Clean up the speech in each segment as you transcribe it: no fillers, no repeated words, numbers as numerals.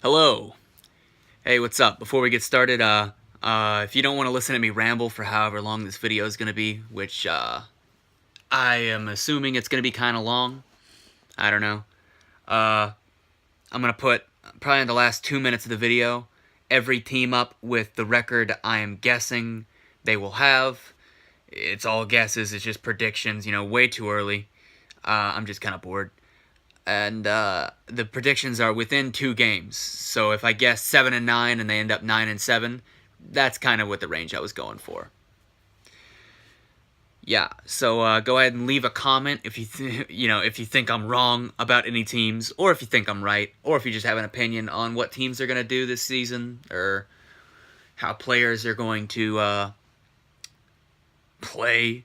Hello. Hey, what's up? Before we get started, if you don't want to listen to me ramble for however long this video is going to be, which, I am assuming it's going to be kind of long. I don't know. Uh, I'm going to put, probably in the last 2 minutes of the video, every team up with the record I am guessing they will have. It's all guesses, it's just predictions, way too early. I'm just kind of bored. And the predictions are within 2 games. So if I guess 7-9 and they end up 9-7, that's kind of what the range I was going for. Yeah, so go ahead and leave a comment if if you think I'm wrong about any teams, or if you think I'm right, or if you just have an opinion on what teams are gonna do this season, or how players are going to play.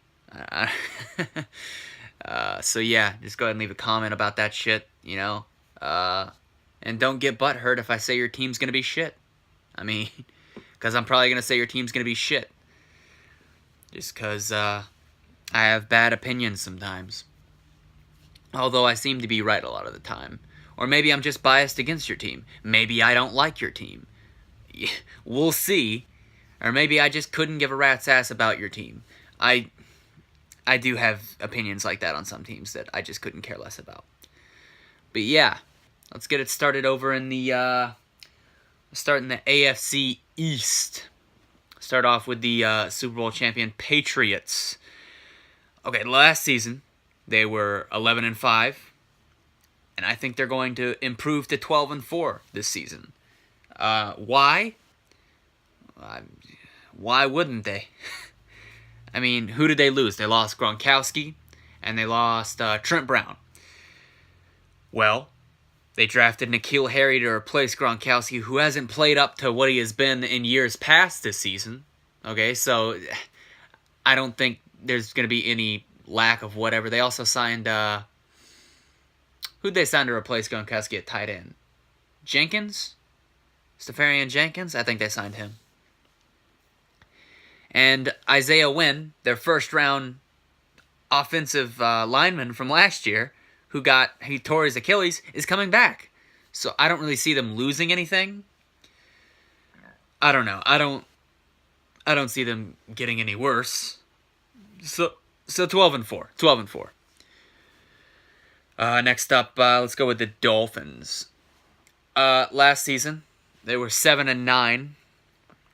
Uh, so yeah, just go ahead and leave a comment about that shit, and don't get butthurt if I say your team's gonna be shit. I mean, because I'm probably gonna say your team's gonna be shit, just because I have bad opinions sometimes. Although I seem to be right a lot of the time. Or maybe I'm just biased against your team. Maybe I don't like your team. We'll see. Or maybe I just couldn't give a rat's ass about your team. I do have opinions like that on some teams that I just couldn't care less about. But yeah, let's get it started over in the start in the AFC East. Start off with the Super Bowl champion Patriots. Okay, last season they were 11-5, and I think they're going to improve to 12-4 this season. Why? Why wouldn't they? I mean, who did they lose? They lost Gronkowski, and they lost Trent Brown. Well, they drafted N'Keal Harry to replace Gronkowski, who hasn't played up to what he has been in years past this season. Okay, so I don't think there's going to be any lack of whatever. They also signed, who'd they sign to replace Gronkowski at tight end? Jenkins? Stepharian Jenkins? I think they signed him. And Isaiah Wynn, their first round offensive lineman from last year, he tore his Achilles, is coming back. So I don't really see them losing anything. I don't know. I don't see them getting any worse. So 12-4. 12-4. Next up, let's go with the Dolphins. Last season, they were 7-9.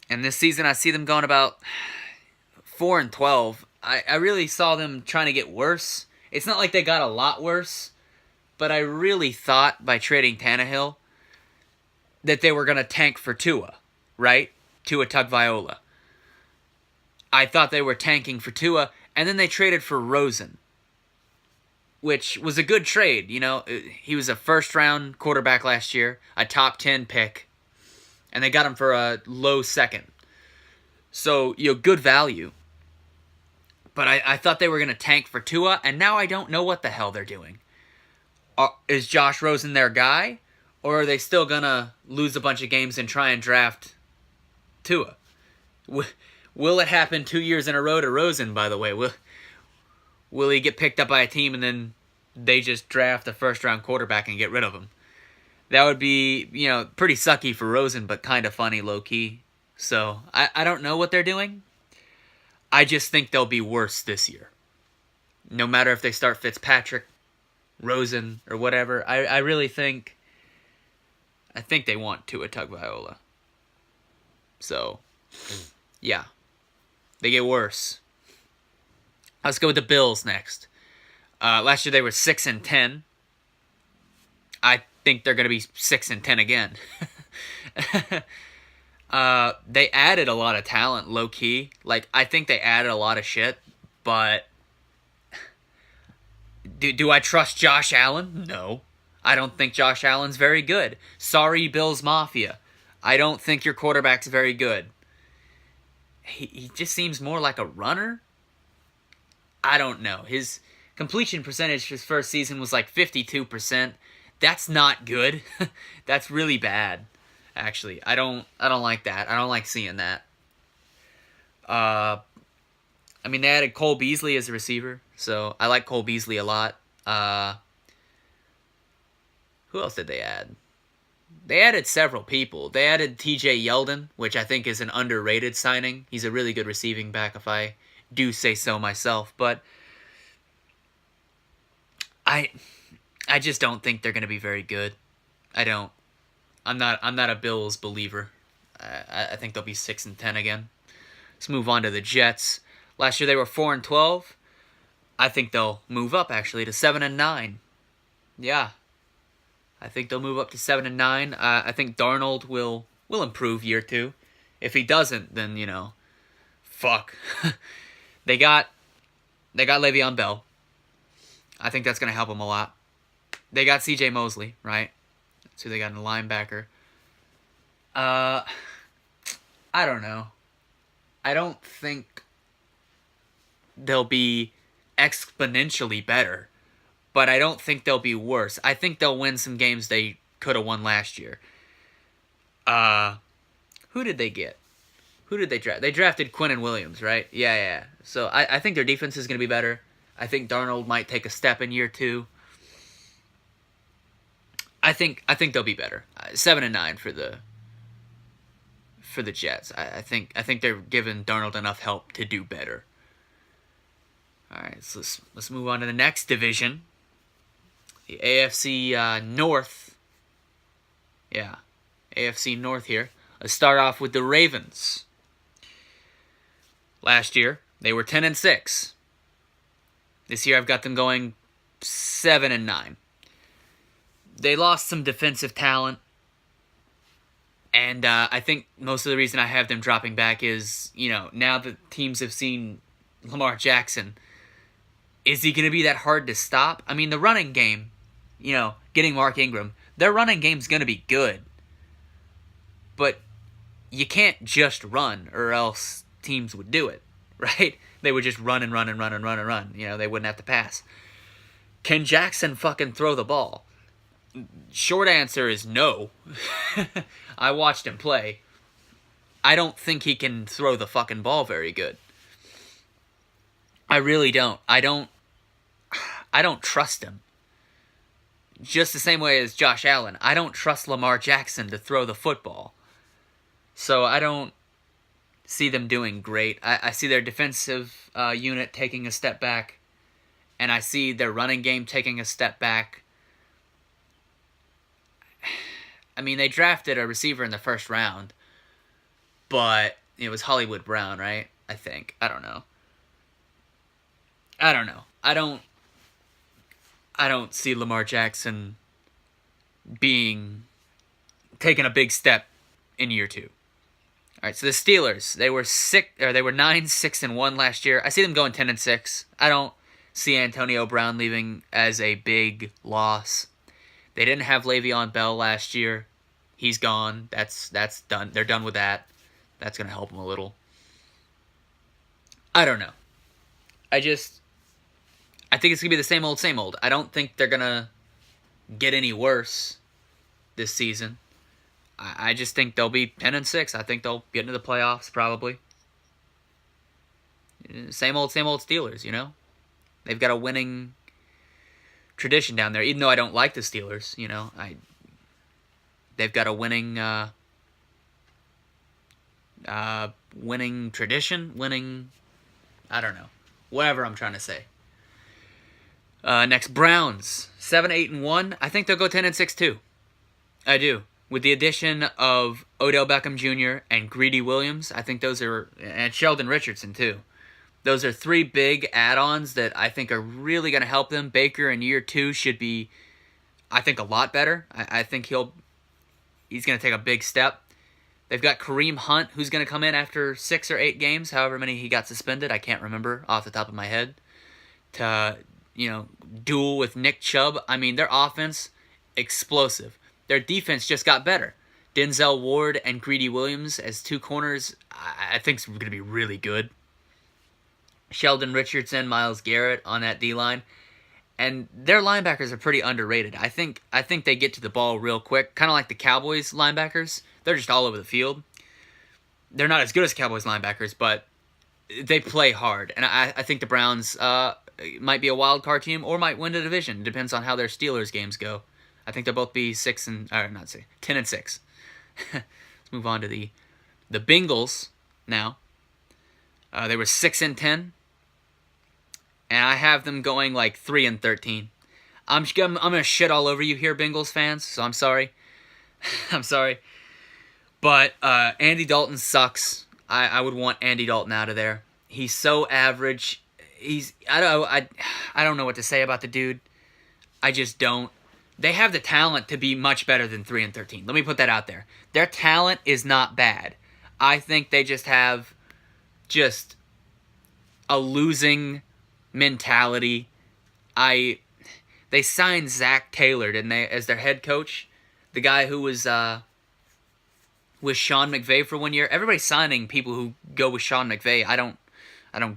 And this season, I see them going about 4-12. I really saw them trying to get worse. It's not like they got a lot worse, but I really thought by trading Tannehill that they were going to tank for Tua, right? Tua Tagovailoa. I thought they were tanking for Tua, and then they traded for Rosen, which was a good trade. He was a first-round quarterback last year, a top 10 pick, and they got him for a low second. So, good value. But I thought they were going to tank for Tua, and now I don't know what the hell they're doing. Is Josh Rosen their guy? Or are they still going to lose a bunch of games and try and draft Tua? Will it happen 2 years in a row to Rosen, by the way? Will he get picked up by a team and then they just draft a first-round quarterback and get rid of him? That would be, pretty sucky for Rosen, but kind of funny low-key. So, I don't know what they're doing. I just think they'll be worse this year. No matter if they start Fitzpatrick, Rosen, or whatever. I really think... I think they want Tua Tagovailoa. So, yeah. They get worse. Let's go with the Bills next. Last year they were 6-10. I think they're going to be 6-10 again. They added a lot of talent, low key. I think they added a lot of shit, but do I trust Josh Allen? No. I don't think Josh Allen's very good. Sorry, Bills Mafia. I don't think your quarterback's very good. He just seems more like a runner. I don't know. His completion percentage his first season was 52%. That's not good. That's really bad. Actually, I don't like that. I don't like seeing that. They added Cole Beasley as a receiver, so I like Cole Beasley a lot. Who else did they add? They added several people. They added T.J. Yeldon, which I think is an underrated signing. He's a really good receiving back, if I do say so myself. But I just don't think they're going to be very good. I don't. I'm not a Bills believer. I think they'll be 6-10 again. Let's move on to the Jets. Last year they were 4-12. I think they'll move up actually to 7-9. Yeah, I think they'll move up to 7-9. I think Darnold will improve year 2. If he doesn't, then fuck. they got Le'Veon Bell. I think that's gonna help him a lot. They got C.J. Mosley, right? That's who they got in the linebacker. I don't know. I don't think they'll be exponentially better, but I don't think they'll be worse. I think they'll win some games they could have won last year. Who did they get? Who did they draft? They drafted Quinnen Williams, right? Yeah. So I think their defense is going to be better. I think Darnold might take a step in year 2. I think they'll be better. 7-9 for the Jets. I think they're giving Darnold enough help to do better. All right, so let's move on to the next division, the AFC North. Yeah, AFC North here. Let's start off with the Ravens. Last year they were 10-6. This year I've got them going 7-9. They lost some defensive talent. And I think most of the reason I have them dropping back is, now that teams have seen Lamar Jackson, is he going to be that hard to stop? I mean, the running game, getting Mark Ingram, their running game's going to be good. But you can't just run or else teams would do it, right? They would just run and run and run and run and run. They wouldn't have to pass. Can Jackson fucking throw the ball? Short answer is no. I watched him play. I don't think he can throw the fucking ball very good. I really don't. I don't trust him. Just the same way as Josh Allen. I don't trust Lamar Jackson to throw the football. So I don't see them doing great. I see their defensive unit taking a step back. And I see their running game taking a step back. I mean, they drafted a receiver in the first round, but it was Hollywood Brown, right? I think. I don't know. I don't see Lamar Jackson taking a big step in year 2. All right, so the Steelers, they were 9-6-1 last year. I see them going 10-6. I don't see Antonio Brown leaving as a big loss. They didn't have Le'Veon Bell last year. He's gone. That's done. They're done with that. That's going to help them a little. I don't know. I think it's going to be the same old, same old. I don't think they're going to get any worse this season. I just think they'll be 10-6. I think they'll get into the playoffs probably. Same old Steelers, They've got a winning tradition down there, even though I don't like the Steelers, they've got a winning tradition, I don't know, whatever I'm trying to say. Next, Browns, 7-8-1. I think they'll go 10-6 too. I do. With the addition of Odell Beckham Jr. and Greedy Williams, I think and Sheldon Richardson too. Those are 3 big add-ons that I think are really going to help them. Baker in year 2 should be, I think, a lot better. I think he's going to take a big step. They've got Kareem Hunt, who's going to come in after 6 or 8 games, however many he got suspended. I can't remember off the top of my head. To, duel with Nick Chubb. I mean, their offense, explosive. Their defense just got better. Denzel Ward and Greedy Williams as 2 corners, I think is going to be really good. Sheldon Richardson, Myles Garrett on that D-line. And their linebackers are pretty underrated. I think they get to the ball real quick, kind of like the Cowboys linebackers. They're just all over the field. They're not as good as Cowboys linebackers, but they play hard. And I think the Browns might be a wild card team or might win the division. Depends on how their Steelers games go. I think they'll both be 10 and 6. Let's move on to the Bengals now. They were 6 and 10, and I have them going like 3 and 13. I'm gonna shit all over you here, Bengals fans. So I'm sorry. I'm sorry, but Andy Dalton sucks. I would want Andy Dalton out of there. He's so average. I don't know what to say about the dude. I just don't. They have the talent to be much better than 3 and 13. Let me put that out there. Their talent is not bad. I think they just have a losing mentality. They signed Zach Taylor, didn't they, as their head coach? The guy who was with Sean McVay for 1 year. Everybody's signing people who go with Sean McVay. I don't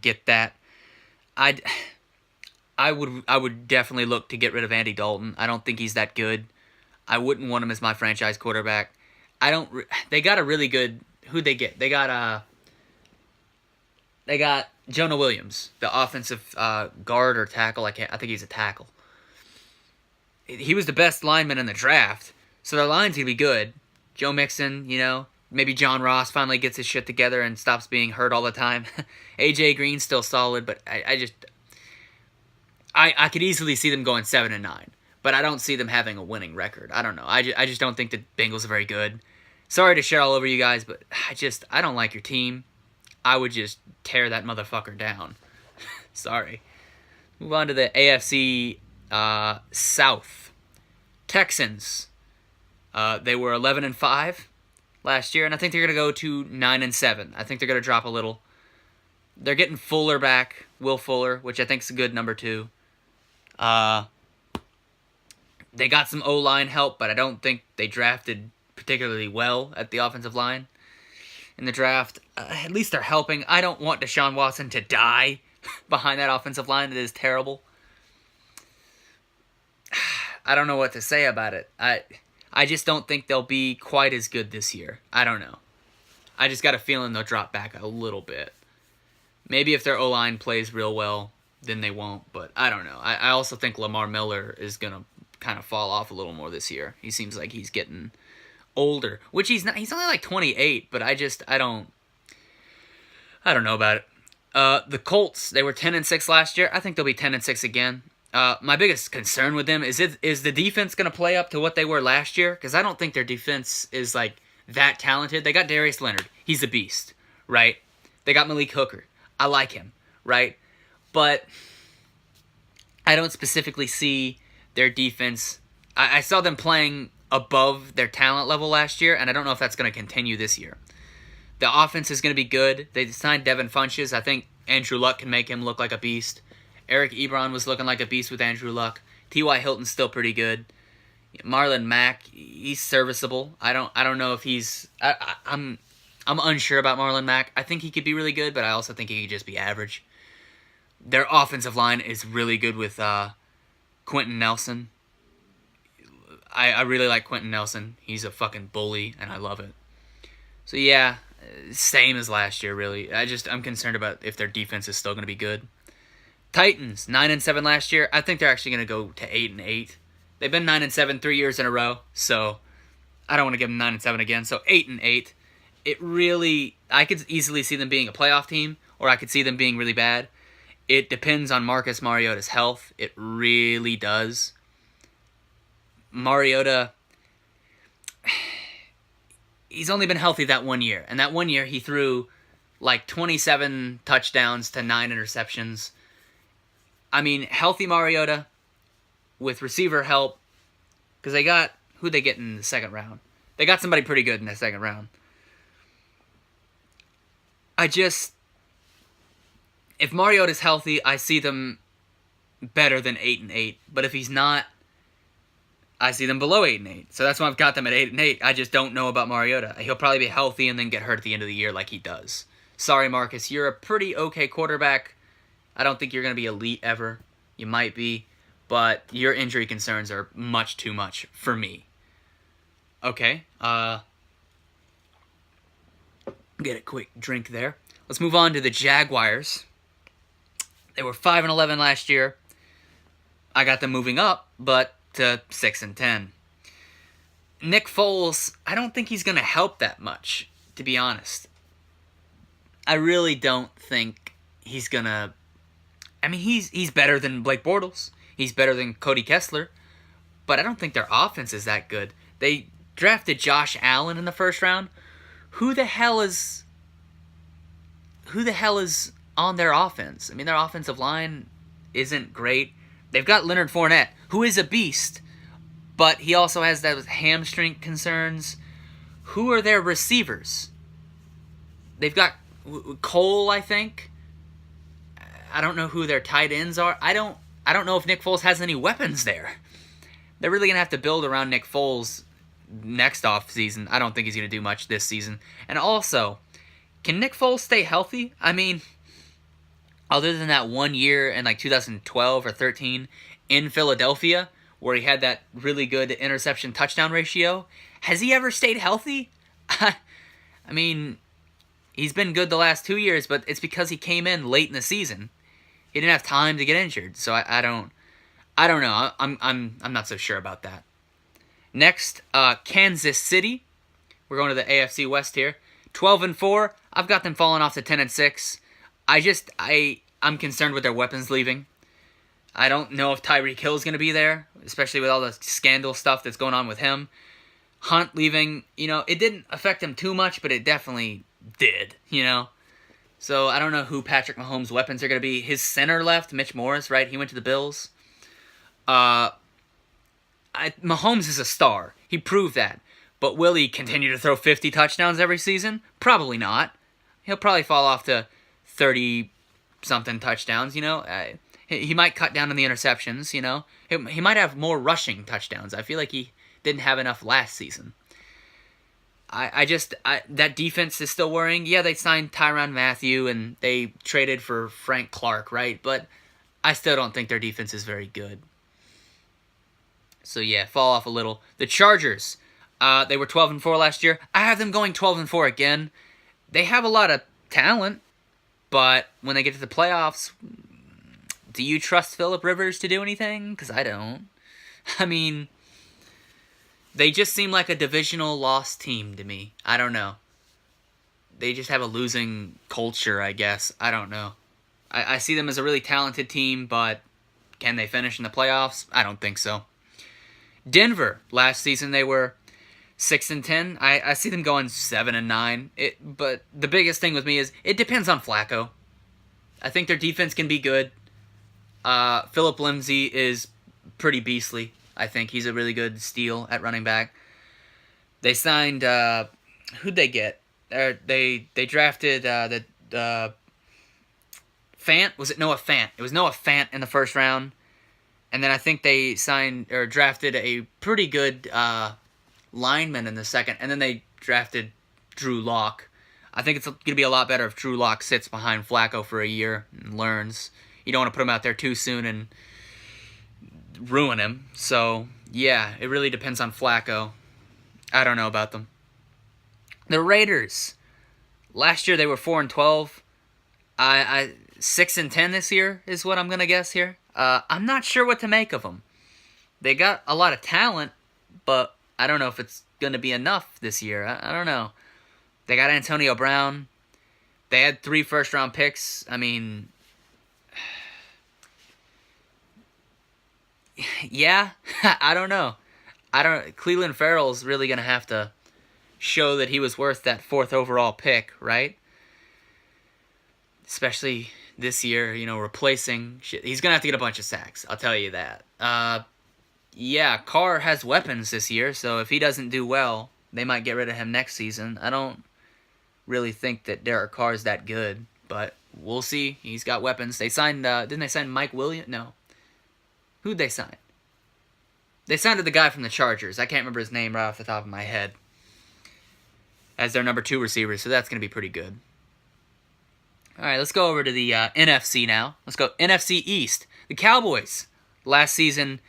get that. I would definitely look to get rid of Andy Dalton. I don't think he's that good. I wouldn't want him as my franchise quarterback. They got a really good. Who'd they get? They got Jonah Williams, the offensive guard or tackle. I think he's a tackle. He was the best lineman in the draft, so their line's gonna be good. Joe Mixon, maybe John Ross finally gets his shit together and stops being hurt all the time. AJ Green's still solid, but I could easily see them going 7 and 9, but I don't see them having a winning record. I don't know. I just don't think the Bengals are very good. Sorry to shit all over you guys, but I don't like your team. I would just tear that motherfucker down. Sorry. Move on to the AFC South. Texans. They were 11 and 5 last year, and I think they're gonna go to 9 and 7. I think they're gonna drop a little. They're getting Fuller back, Will Fuller, which I think is a good number 2. They got some O-line help, but I don't think they drafted particularly well at the offensive line in the draft. At least they're helping. I don't want Deshaun Watson to die behind that offensive line. It is terrible. I don't know what to say about it. I just don't think they'll be quite as good this year. I don't know. I just got a feeling they'll drop back a little bit. Maybe if their O-line plays real well, then they won't. But I don't know. I also think Lamar Miller is going to kind of fall off a little more this year. He seems like he's getting older, which he's not. He's only like 28, but I don't know about it. The Colts, they were 10 and 6 last year. I think they'll be 10 and 6 again. My biggest concern with them is the defense going to play up to what they were last year? Because I don't think their defense is like that talented. They got Darius Leonard. He's a beast, right? They got Malik Hooker. I like him, right? But I don't specifically see their defense. I saw them playing above their talent level last year, and I don't know if that's going to continue this year. The offense is going to be good. They signed Devin Funchess. I think Andrew Luck can make him look like a beast. Eric Ebron was looking like a beast with Andrew Luck. T.Y. Hilton's still pretty good. Marlon Mack, he's serviceable. I don't know if he's. I'm unsure about Marlon Mack. I think he could be really good, but I also think he could just be average. Their offensive line is really good with Quentin Nelson. I really like Quentin Nelson. He's a fucking bully, and I love it. So yeah, same as last year, really. I'm concerned about if their defense is still going to be good. Titans, 9 and 7 last year. I think they're actually going to go to 8 and 8. They've been 9 and 7 3 years in a row, so I don't want to give them 9 and 7 again. So 8 and 8. I could easily see them being a playoff team, or I could see them being really bad. It depends on Marcus Mariota's health. It really does. Mariota, he's only been healthy that 1 year, and that 1 year he threw like 27 touchdowns to 9 interceptions. I mean, healthy Mariota with receiver help, because who'd they get in the second round? They got somebody pretty good in the second round. If Mariota's healthy, I see them better than 8 and 8. But if he's not, I see them below 8 and 8. So that's why I've got them at 8 and 8. I just don't know about Mariota. He'll probably be healthy and then get hurt at the end of the year like he does. Sorry, Marcus. You're a pretty okay quarterback. I don't think you're going to be elite ever. You might be. But your injury concerns are much too much for me. Okay. Get a quick drink there. Let's move on to the Jaguars. They were 5 and 11 last year. I got them moving up, but to 6 and 10. Nick Foles, I don't think he's going to help that much, to be honest. I really don't think he's going to... I mean, he's better than Blake Bortles. He's better than Cody Kessler. But I don't think their offense is that good. They drafted Josh Allen in the first round. Who the hell is on their offense? I mean, their offensive line isn't great. They've got Leonard Fournette, who is a beast, but he also has those hamstring concerns. Who are their receivers? They've got Cole, I think. I don't know who their tight ends are. I don't know if Nick Foles has any weapons there. They're really going to have to build around Nick Foles next offseason. I don't think he's going to do much this season. And also, can Nick Foles stay healthy? I mean, other than that 1 year in like 2012 or 13 in Philadelphia, where he had that really good interception touchdown ratio, has he ever stayed healthy? I mean, he's been good the last 2 years, but it's because he came in late in the season. He didn't have time to get injured, so I don't know. I'm not so sure about that. Next, Kansas City. We're going to the AFC West here. 12-4. I've got them falling off to 10-6. I'm concerned with their weapons leaving. I don't know if Tyreek Hill is going to be there, especially with all the scandal stuff that's going on with him. Hunt leaving, it didn't affect him too much, but it definitely did, So I don't know who Patrick Mahomes' weapons are going to be. His center left, Mitch Morris, right? He went to the Bills. Mahomes is a star. He proved that. But will he continue to throw 50 touchdowns every season? Probably not. He'll probably fall off to 30-something touchdowns, He might cut down on the interceptions, He might have more rushing touchdowns. I feel like he didn't have enough last season. That defense is still worrying. Yeah, they signed Tyrann Mathieu and they traded for Frank Clark, right? But I still don't think their defense is very good. So yeah, fall off a little. The Chargers, they were 12-4 last year. I have them going 12-4 again. They have a lot of talent, but when they get to the playoffs, do you trust Phillip Rivers to do anything? Because I don't. I mean, they just seem like a divisional loss team to me. I don't know. They just have a losing culture, I guess. I don't know. I see them as a really talented team, but can they finish in the playoffs? I don't think so. Denver, last season they were 6-10. I see them going 7-9. But the biggest thing with me is it depends on Flacco. I think their defense can be good. Philip Lindsay is pretty beastly. I think he's a really good steal at running back. They signed who'd they get? They drafted the Fant. Was it Noah Fant? It was Noah Fant in the first round. And then I think they signed or drafted a pretty good lineman in the second. And then they drafted Drew Lock. I think it's going to be a lot better if Drew Lock sits behind Flacco for a year and learns. You don't want to put him out there too soon and ruin him. So, yeah, it really depends on Flacco. I don't know about them. The Raiders. Last year they were 4-12. 6-10 this year is what I'm going to guess here. I'm not sure what to make of them. They got a lot of talent, but I don't know if it's going to be enough this year. I don't know. They got Antonio Brown. They had 3 first-round picks. I mean, yeah, I don't know. Cleveland Farrell's really going to have to show that he was worth that 4th overall pick, right? Especially this year, replacing shit. He's going to have to get a bunch of sacks, I'll tell you that. Yeah, Carr has weapons this year, so if he doesn't do well, they might get rid of him next season. I don't really think that Derek Carr's that good, but we'll see. He's got weapons. They signed, didn't they sign Mike Williams? No. Who'd they sign? They signed the guy from the Chargers. I can't remember his name right off the top of my head. As their number 2 receiver, so that's going to be pretty good. All right, let's go over to the NFC now. Let's go NFC East. The Cowboys, last season,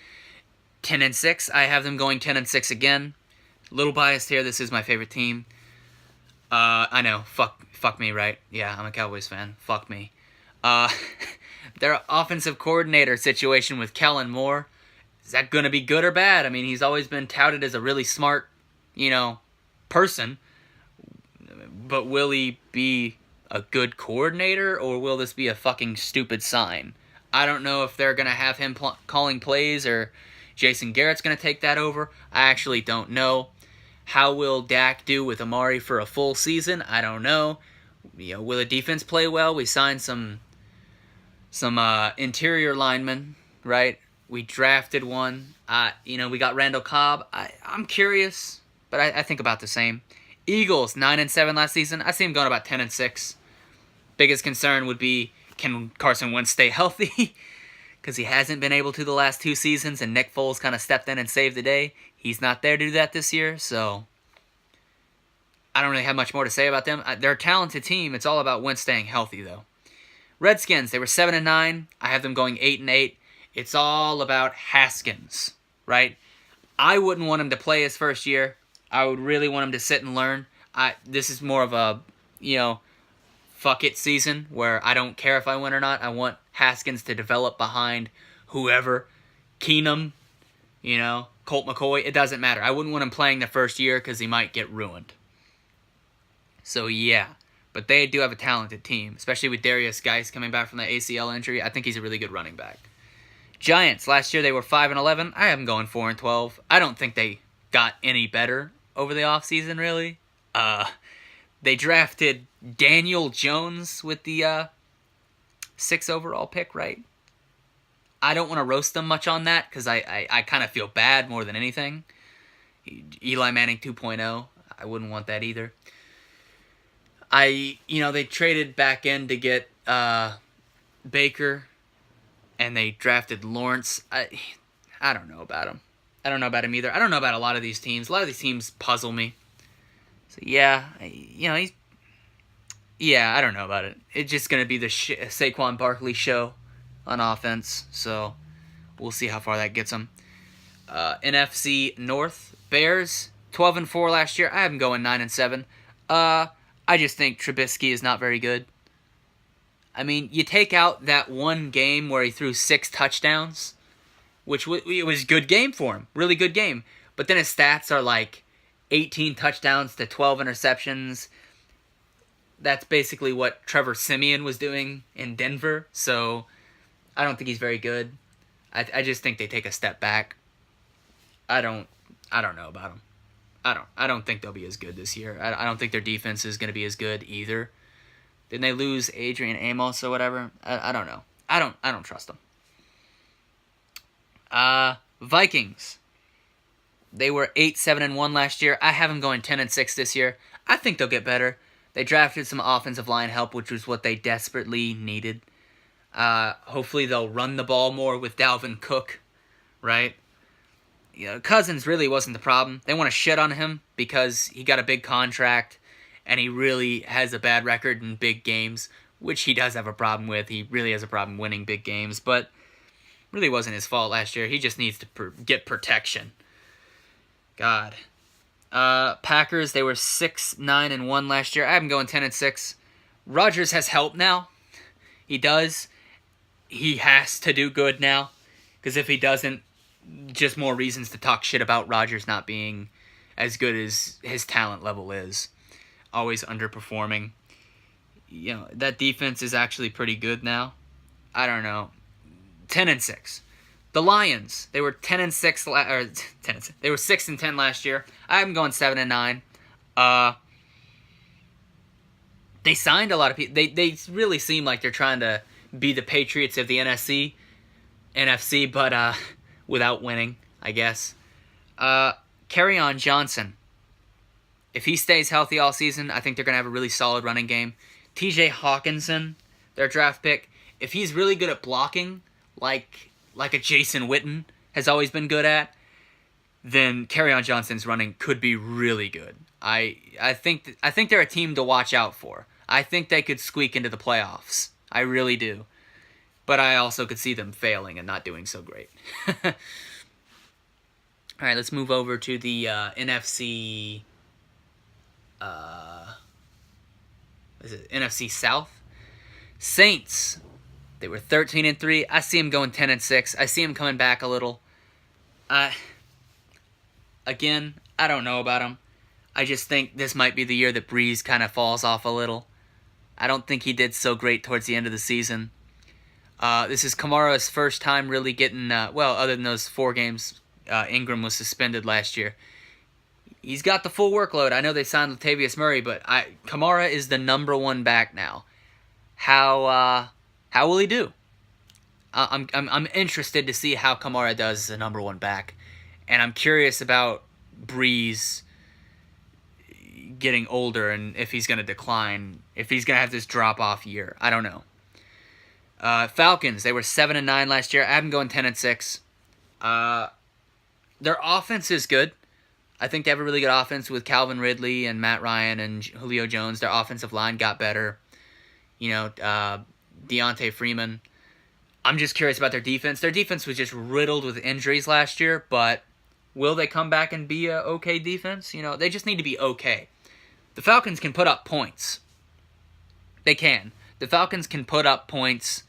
10-6. I have them going 10-6 again. A little biased here. This is my favorite team. I know. Fuck me, right? Yeah, I'm a Cowboys fan. Fuck me. Their offensive coordinator situation with Kellen Moore, is that going to be good or bad? I mean, he's always been touted as a really smart person. But will he be a good coordinator, or will this be a fucking stupid sign? I don't know if they're going to have him calling plays or Jason Garrett's going to take that over. I actually don't know. How will Dak do with Amari for a full season? I don't know. Will the defense play well? We signed some interior linemen, right? We drafted one. We got Randall Cobb. I'm curious, but I think about the same. Eagles 9-7 last season. I see him going about 10-6. Biggest concern would be, can Carson Wentz stay healthy? Because he hasn't been able to the last 2 seasons, and Nick Foles kind of stepped in and saved the day. He's not there to do that this year, so I don't really have much more to say about them. They're a talented team. It's all about Wentz staying healthy, though. Redskins, they were 7-9. I have them going 8-8. It's all about Haskins, right? I wouldn't want him to play his first year. I would really want him to sit and learn. This is more of a, fuck it season where I don't care if I win or not. I want Haskins to develop behind whoever. Keenum, Colt McCoy. It doesn't matter. I wouldn't want him playing the first year because he might get ruined. So, yeah. But they do have a talented team, especially with Darius Geis coming back from the ACL injury. I think he's a really good running back. Giants, last year they were 5-11. I have them going 4-12. I don't think they got any better over the offseason, really. They drafted Daniel Jones with the 6th overall pick, right? I don't want to roast them much on that because I kind of feel bad more than anything. Eli Manning 2.0. I wouldn't want that either. They traded back in to get Baker, and they drafted Lawrence. I don't know about him. I don't know about him either. I don't know about a lot of these teams. A lot of these teams puzzle me. So, yeah, I don't know about it. It's just going to be the Saquon Barkley show on offense. So, we'll see how far that gets them. NFC North, Bears, 12-4 last year. I have them going 9-7. I just think Trubisky is not very good. I mean, you take out that one game where he threw 6 touchdowns, which it was a good game for him. Really good game. But then his stats are like 18 touchdowns to 12 interceptions. That's basically what Trevor Siemian was doing in Denver. So, I don't think he's very good. I just think they take a step back. I don't know about them. I don't think they'll be as good this year. I don't think their defense is going to be as good either. Didn't they lose Adrian Amos or whatever? I don't know. I don't trust them. Vikings. They were 8-7-1 last year. I have them going 10-6 this year. I think they'll get better. They drafted some offensive line help, which was what they desperately needed. Hopefully they'll run the ball more with Dalvin Cook, right? Cousins really wasn't the problem. They want to shit on him because he got a big contract and he really has a bad record in big games, which he does have a problem with. He really has a problem winning big games, but really wasn't his fault last year. He just needs to get protection. God. Packers, they were 6-9-1 last year. I have them going 10-6. Rodgers has help now. He does. He has to do good now, because if he doesn't, just more reasons to talk shit about Rodgers not being as good as his talent level is. Always underperforming. That defense is actually pretty good now. I don't know. 10-6. The Lions, they were 10-6 they were 6-10 last year. I'm going 7-9. They signed a lot of people. They really seem like they're trying to be the Patriots of the NFC, but without winning, I guess. Kerryon Johnson. If he stays healthy all season, I think they're going to have a really solid running game. TJ Hawkinson, their draft pick. If he's really good at blocking, like a Jason Witten has always been good at, then Kerryon Johnson's running could be really good. I think they're a team to watch out for. I think they could squeak into the playoffs. I really do. But I also could see them failing and not doing so great. All right, let's move over to the NFC. NFC South? Saints. They were 13-3. I see them going 10-6. I see them coming back a little. Again, I don't know about him. I just think this might be the year that Breeze kind of falls off a little. I don't think he did so great towards the end of the season. This is Kamara's first time really getting, other than those 4 games, Ingram was suspended last year. He's got the full workload. I know they signed Latavius Murray, but Kamara is the number 1 back now. How will he do? I'm interested to see how Kamara does as a number 1 back, and I'm curious about Breeze getting older and if he's going to decline, if he's going to have this drop-off year. I don't know. Falcons, they were 7-9 last year. I have them going 10-6. Their offense is good. I think they have a really good offense with Calvin Ridley and Matt Ryan and Julio Jones. Their offensive line got better. Deontay Freeman. I'm just curious about their defense. Their defense was just riddled with injuries last year, but will they come back and be a okay defense? They just need to be okay. The Falcons can put up points. They can. The Falcons can put up points.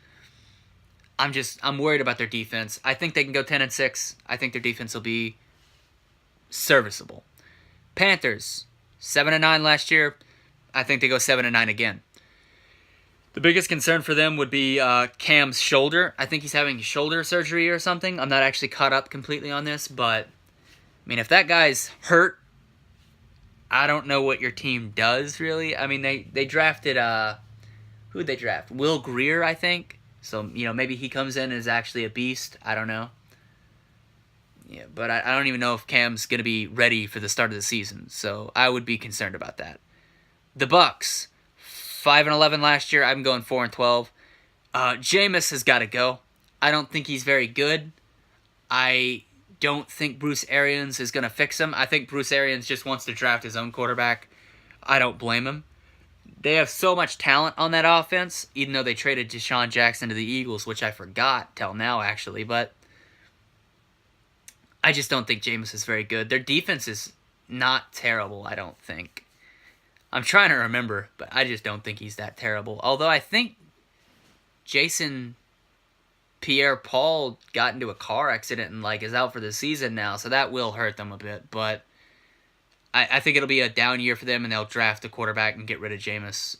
I'm worried about their defense. I think they can go 10-6. I think their defense will be serviceable. Panthers, 7-9 last year. I think they go 7-9 again. The biggest concern for them would be Cam's shoulder. I think he's having shoulder surgery or something. I'm not actually caught up completely on this, but if that guy's hurt, I don't know what your team does really. They drafted who did they draft? Will Grier, I think. So maybe he comes in and is actually a beast. I don't know. Yeah, but I don't even know if Cam's gonna be ready for the start of the season. So I would be concerned about that. The Bucks. 5-11 last year. I'm going 4-12. Jameis has got to go. I don't think he's very good. I don't think Bruce Arians is going to fix him. I think Bruce Arians just wants to draft his own quarterback. I don't blame him. They have so much talent on that offense, even though they traded Deshaun Jackson to the Eagles, which I forgot till now, actually. But I just don't think Jameis is very good. Their defense is not terrible, I don't think. I'm trying to remember, but I just don't think he's that terrible. Although I think Jason Pierre-Paul got into a car accident and is out for the season now, so that will hurt them a bit. But I think it'll be a down year for them, and they'll draft a quarterback and get rid of Jameis.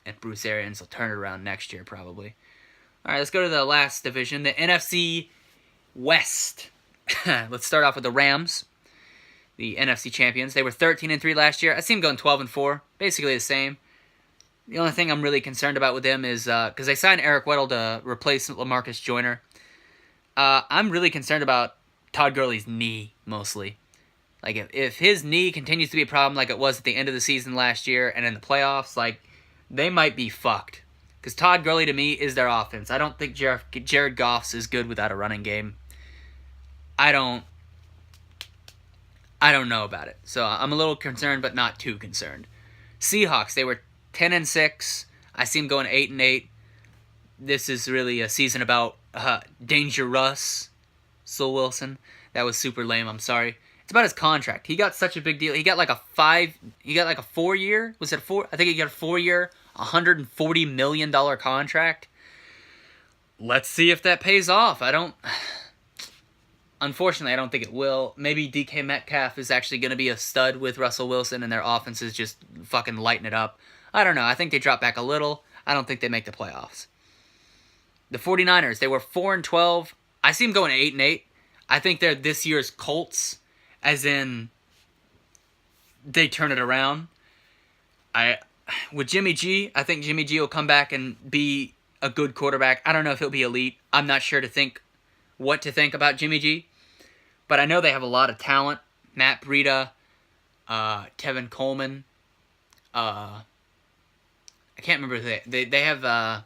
And Bruce Arians will turn it around next year, probably. All right, let's go to the last division, the NFC West. Let's start off with the Rams. The NFC champions. They were 13-3 last year. I see them going 12-4. Basically the same. The only thing I'm really concerned about with them is because they signed Eric Weddle to replace LaMarcus Joyner. I'm really concerned about Todd Gurley's knee, mostly. If his knee continues to be a problem like it was at the end of the season last year and in the playoffs, they might be fucked. Because Todd Gurley, to me, is their offense. I don't think Jared Goff's is good without a running game. I don't know about it. So I'm a little concerned, but not too concerned. Seahawks, they were 10-6. I see them going 8-8. This is really a season about Danger Russ, Wilson. That was super lame. I'm sorry. It's about his contract. He got such a big deal. He got a 4-year. Was it 4? I think he got a 4-year, $140 million contract. Let's see if that pays off. Unfortunately, I don't think it will. Maybe DK Metcalf is actually going to be a stud with Russell Wilson and their offense is just fucking lighting it up. I don't know. I think they drop back a little. I don't think they make the playoffs. The 49ers, they were 4-12. I see them going 8-8. I think they're this year's Colts, as in they turn it around. With Jimmy G, I think Jimmy G will come back and be a good quarterback. I don't know if he'll be elite. I'm not sure what to think about Jimmy G. But I know they have a lot of talent. Matt Breida, Tevin Coleman. I can't remember who they have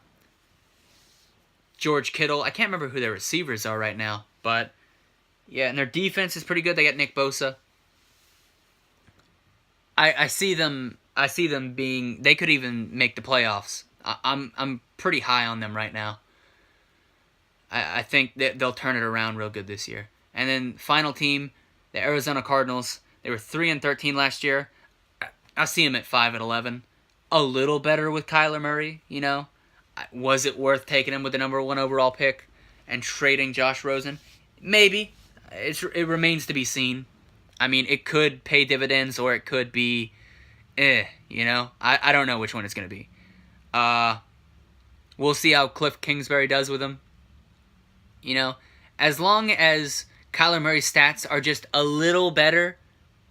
George Kittle. I can't remember who their receivers are right now. But yeah, and their defense is pretty good. They got Nick Bosa. I see them being, they could even make the playoffs. I'm pretty high on them right now. I think that they'll turn it around real good this year. And then final team, the Arizona Cardinals. They were 3-13 last year. I see them at 5-11. A little better with Kyler Murray, Was it worth taking him with the number 1 overall pick and trading Josh Rosen? Maybe. It remains to be seen. I mean, it could pay dividends or it could be, you know? I don't know which one it's going to be. We'll see how Cliff Kingsbury does with him. You know, as long as Kyler Murray's stats are just a little better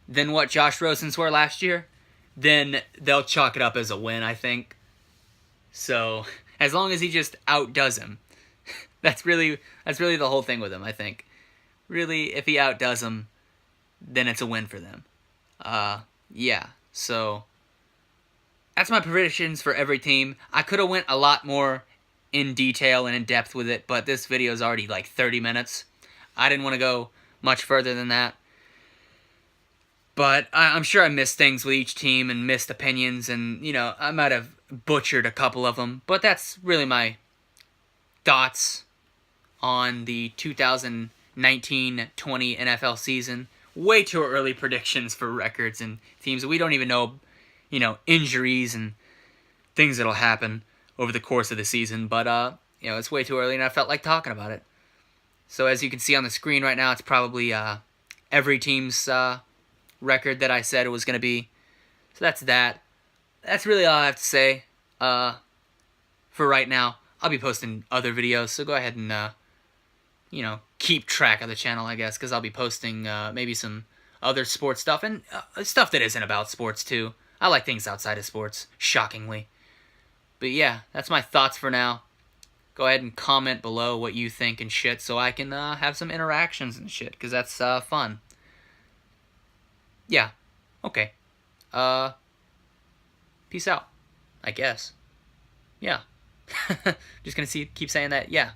than what Josh Rosen's were last year, then they'll chalk it up as a win, I think. So, as long as he just outdoes him, that's really the whole thing with him, I think. Really, if he outdoes him, then it's a win for them. Yeah, so that's my predictions for every team. I could have went a lot more in detail and in depth with it, but this video is already like 30 minutes. I didn't want to go much further than that. But I'm sure I missed things with each team and missed opinions, and, you know, I might have butchered a couple of them. But that's really my thoughts on the 2019-20 NFL season. Way too early predictions for records and teams. We don't even know, you know, injuries and things that'll happen over the course of the season. But, you know, it's way too early, and I felt like talking about it. So as you can see on the screen right now, it's probably every team's record that I said it was going to be. So that's that. That's really all I have to say for right now. I'll be posting other videos, so go ahead and, you know, keep track of the channel, I guess, because I'll be posting maybe some other sports stuff and stuff that isn't about sports, too. I like things outside of sports, shockingly. But yeah, that's my thoughts for now. Go ahead and comment below what you think and shit so I can have some interactions and shit, because that's fun. Yeah. Okay. Peace out, I guess. Yeah. Just gonna keep saying that. Yeah.